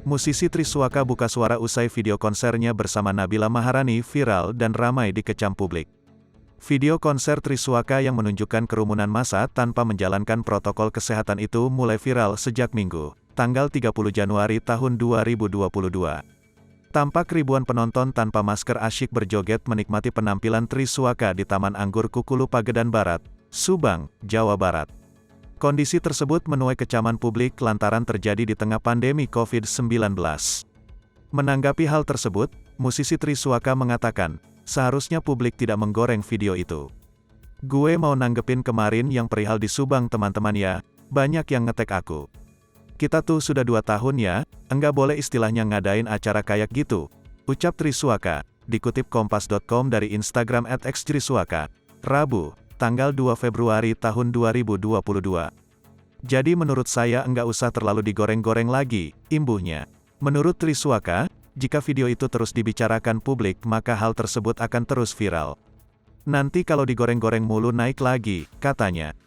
Musisi Triswaka buka suara usai video konsernya bersama Nabila Maharani viral dan ramai dikecam publik. Video konser Triswaka yang menunjukkan kerumunan massa tanpa menjalankan protokol kesehatan itu mulai viral sejak Minggu, tanggal 30 Januari tahun 2022. Tampak ribuan penonton tanpa masker asyik berjoget menikmati penampilan Triswaka di Taman Anggur Kukulu Pagedan Barat, Subang, Jawa Barat. Kondisi tersebut menuai kecaman publik lantaran terjadi di tengah pandemi COVID-19. Menanggapi hal tersebut, musisi Triswaka mengatakan, seharusnya publik tidak menggoreng video itu. Gue mau nanggepin kemarin yang perihal di Subang teman-teman ya, banyak yang ngetek aku. Kita tuh sudah 2 tahun ya, enggak boleh istilahnya ngadain acara kayak gitu, ucap Triswaka, dikutip kompas.com dari Instagram @xtriswaka, Rabu, tanggal 2 Februari tahun 2022. Jadi menurut saya enggak usah terlalu digoreng-goreng lagi, imbuhnya. Menurut Triswaka, jika video itu terus dibicarakan publik maka hal tersebut akan terus viral. Nanti kalau digoreng-goreng mulu naik lagi, katanya.